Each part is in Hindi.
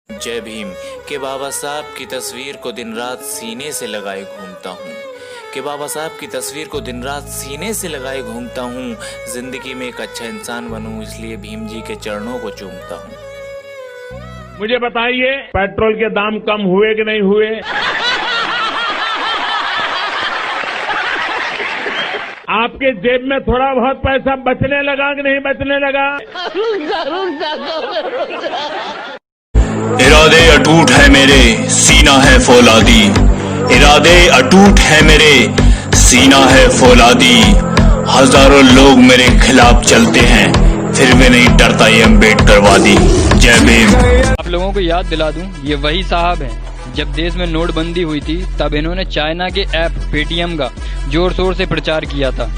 जय भीम के बाबा साहब की तस्वीर को दिन रात सीने से लगाए घूमता हूँ कि बाबा साहब की तस्वीर को दिन रात सीने से लगाए घूमता हूँ। जिंदगी में एक अच्छा इंसान बनूं इसलिए भीम जी के चरणों को चूमता हूँ। मुझे बताइए, पेट्रोल के दाम कम हुए कि नहीं हुए? आपके जेब में थोड़ा बहुत पैसा बचने लगा कि नहीं बचने लगा? इरादे अटूट है मेरे, सीना है फौलादी। इरादे अटूट है मेरे, सीना है फौलादी। हजारों लोग मेरे खिलाफ चलते हैं, फिर भी नहीं डरता ये अम्बेडकरवादी। जय भीम। आप लोगों को याद दिला दूं, ये वही साहब हैं जब देश में नोटबंदी हुई थी तब इन्होंने चाइना के ऐप पेटीएम का जोर शोर से प्रचार किया था।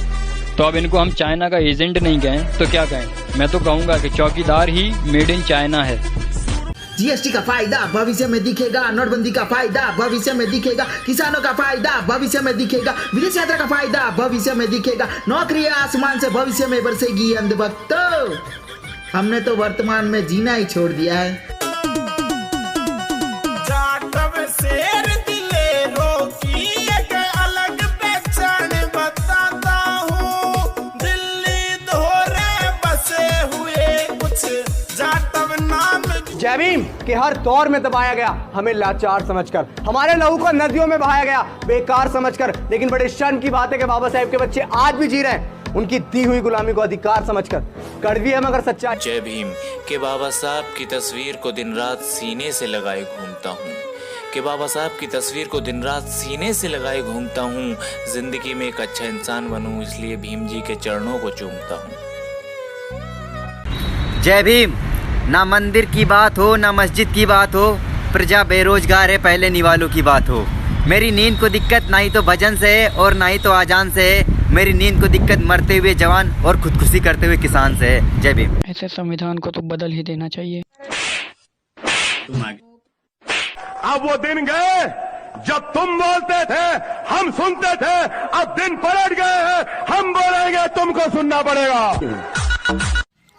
तो अब इनको हम चाइना का एजेंट नहीं कहें तो क्या कहें? मैं तो कहूँगा कि चौकीदार ही मेड इन चाइना है। जीएसटी का फायदा भविष्य में दिखेगा, नोटबंदी का फायदा भविष्य में दिखेगा, किसानों का फायदा भविष्य में दिखेगा, विदेश यात्रा का फायदा भविष्य में दिखेगा, नौकरी आसमान से भविष्य में बरसेगी अंधभक्तों। हमने तो वर्तमान में जीना ही छोड़ दिया है। जय भीम के हर दौर में दबाया गया हमें लाचार समझकर, हमारे लहू को नदियों में बहाया गया बेकार समझकर। लेकिन बड़े शर्म की बात है कि बाबा साहेब के बच्चे आज भी जी रहे हैं उनकी दी हुई गुलामी को अधिकार समझकर। कड़वी है मगर सच्चाई। जय भीम के बाबा साहब की तस्वीर को दिन रात सीने से लगाए घूमता हूँ कि बाबा साहब की तस्वीर को दिन रात सीने से लगाए घूमता हूँ। जिंदगी में एक अच्छा इंसान बनूं इसलिए भीम जी के चरणों को चूमता हूँ। जय भीम। ना मंदिर की बात हो ना मस्जिद की बात हो, प्रजा बेरोजगार है पहले निवालों की बात हो। मेरी नींद को दिक्कत ना ही तो भजन से है और ना ही तो आजान से है, मेरी नींद को दिक्कत मरते हुए जवान और खुदकुशी करते हुए किसान से है। जय भीम। ऐसे संविधान को तो बदल ही देना चाहिए। अब वो दिन गए जब तुम बोलते थे हम सुनते थे, अब दिन पलट गए हैं, हम बोलेंगे तुमको सुनना पड़ेगा।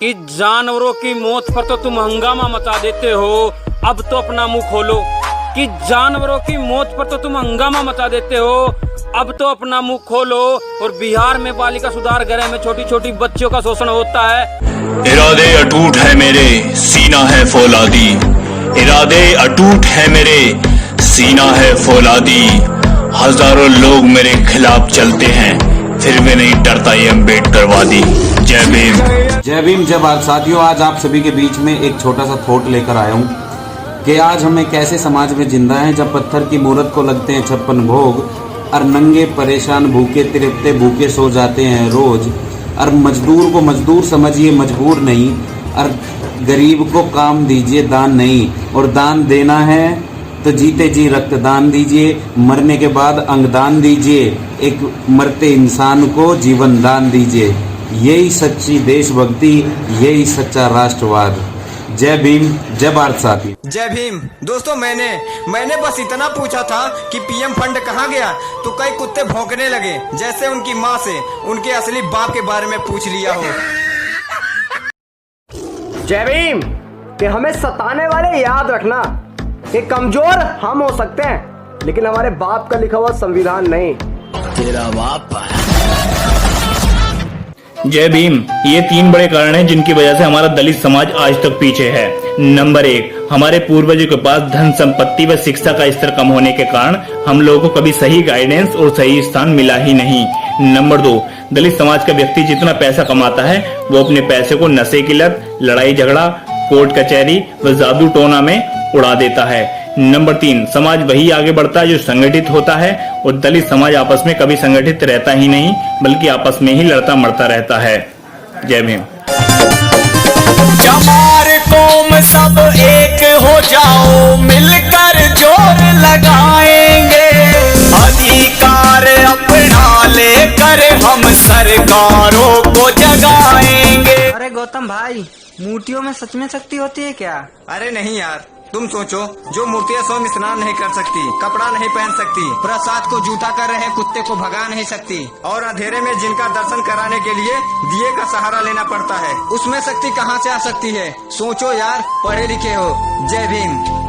कि जानवरों की मौत पर तो तुम हंगामा मचा देते हो, अब तो अपना मुंह खोलो। कि जानवरों की मौत पर तो तुम हंगामा मचा देते हो, अब तो अपना मुंह खोलो। और बिहार में बालिका सुधार गृह में छोटी छोटी बच्चियों का शोषण होता है। इरादे अटूट है मेरे, सीना है फौलादी। इरादे अटूट है मेरे, सीना है फौलादी। हजारों लोग मेरे खिलाफ चलते हैं, फिर भी नहीं डरता ये अम्बेडकरवादी। जय भीम। जय भीम। जब आज साथियों, आज आप सभी के बीच में एक छोटा सा थॉट लेकर आया हूँ कि आज हमें कैसे समाज में जिंदा है जब पत्थर की मूरत को लगते हैं 56 भोग, और नंगे परेशान भूखे तिरपते भूखे सो जाते हैं रोज। और मजदूर को मजदूर समझिए मजबूर नहीं, और गरीब को काम दीजिए दान नहीं। और दान देना है तो जीते जी रक्तदान दीजिए, मरने के बाद अंगदान दीजिए, एक मरते इंसान को जीवन दान दीजिए। यही सच्ची देशभक्ति, यही सच्चा राष्ट्रवाद। जय भीम, जय भारत साथी। जय भीम। दोस्तों मैंने बस इतना पूछा था कि पीएम फंड कहाँ गया, तो कई कुत्ते भौंकने लगे जैसे उनकी माँ से उनके असली बाप के बारे में पूछ लिया हो। जय भीम कि हमें सताने वाले याद रखना कि कमजोर हम हो सकते हैं लेकिन हमारे बाप का लिखा हुआ संविधान नहीं। तेरा बाप। जय भीम। ये 3 बड़े कारण हैं जिनकी वजह से हमारा दलित समाज आज तक पीछे है। नंबर 1, हमारे पूर्वजों के पास धन संपत्ति व शिक्षा का स्तर कम होने के कारण हम लोगों को कभी सही गाइडेंस और सही स्थान मिला ही नहीं। नंबर 2, दलित समाज का व्यक्ति जितना पैसा कमाता है वो अपने पैसे को नशे की लत, लड़ाई झगड़ा, कोर्ट कचहरी व जादू टोना में उड़ा देता है। नंबर 3, समाज वही आगे बढ़ता है जो संगठित होता है, और दलित समाज आपस में कभी संगठित रहता ही नहीं बल्कि आपस में ही लड़ता मरता रहता है। जय भीम। चमार कौम सब एक हो जाओ, मिलकर जोर लगाएंगे, अधिकार अपना लेकर हम सरकारों को जगाएंगे। अरे गौतम भाई, मूर्तियों में सच में शक्ति होती है क्या? अरे नहीं यार, तुम सोचो, जो मूर्तियाँ स्वयं स्नान नहीं कर सकती, कपड़ा नहीं पहन सकती, प्रसाद को जूठा कर रहे कुत्ते को भगा नहीं सकती, और अंधेरे में जिनका दर्शन कराने के लिए दिए का सहारा लेना पड़ता है, उसमें शक्ति कहाँ से आ सकती है? सोचो यार, पढ़े लिखे हो। जय भीम।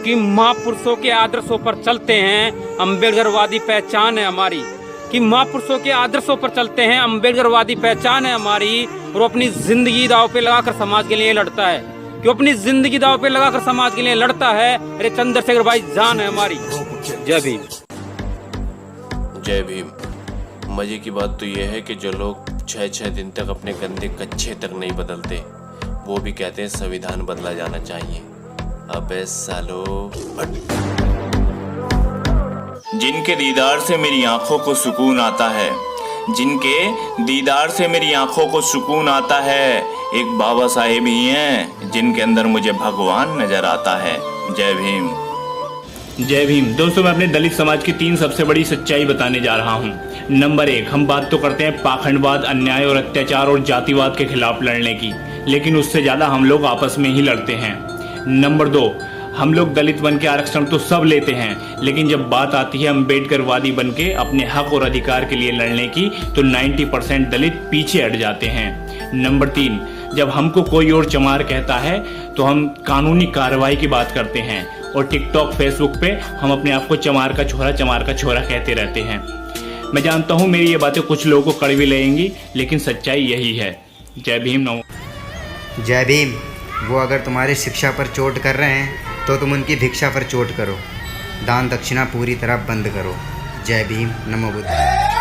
कि महापुरुषों के आदर्शों पर चलते हैं, अम्बेडकरवादी पहचान है हमारी। कि महापुरुषों के आदर्शों पर चलते हैं, अम्बेडकरवादी पहचान है हमारी। और अपनी जिंदगी दांव पे लगाकर समाज के लिए लड़ता है, कि अपनी जिंदगी दांव पे लगाकर समाज के लिए लड़ता है। अरे चंद्रशेखर भाई जान है हमारी। जय भीम। जय भीम। मजे की बात तो यह है कि जो लोग 6-6 दिन तक अपने गंदे कच्छे तक नहीं बदलते, वो भी कहते हैं संविधान बदला जाना चाहिए। अबे सालो। जिनके दीदार से मेरी आंखों को सुकून आता है, जिनके दीदार से मेरी आंखों को सुकून आता है, एक बाबा साहेब ही हैं जिनके अंदर मुझे भगवान नजर आता है। जय भीम। जय भीम। दोस्तों, मैं अपने दलित समाज की 3 सबसे बड़ी सच्चाई बताने जा रहा हूँ। नंबर 1, हम बात तो करते हैं पाखंडवाद, अन्याय और अत्याचार और जातिवाद के खिलाफ लड़ने की, लेकिन उससे ज्यादा हम लोग आपस में ही लड़ते हैं। नंबर 2, हम लोग दलित बन के आरक्षण तो सब लेते हैं, लेकिन जब बात आती है अम्बेडकरवादी बन के अपने हक और अधिकार के लिए लड़ने की, तो 90% दलित पीछे हट जाते हैं। नंबर 3, जब हमको कोई और चमार कहता है तो हम कानूनी कार्रवाई की बात करते हैं, और टिकटॉक फेसबुक पे हम अपने आप को चमार का छोरा कहते रहते हैं। मैं जानता हूँ मेरी ये बातें कुछ लोगों को कड़वी लगेंगी, लेकिन सच्चाई यही है। जय भीम। जय भीम। वो अगर तुम्हारी शिक्षा पर चोट कर रहे हैं तो तुम उनकी भिक्षा पर चोट करो। दान दक्षिणा पूरी तरह बंद करो। जय भीम। नमो बुद्धाय।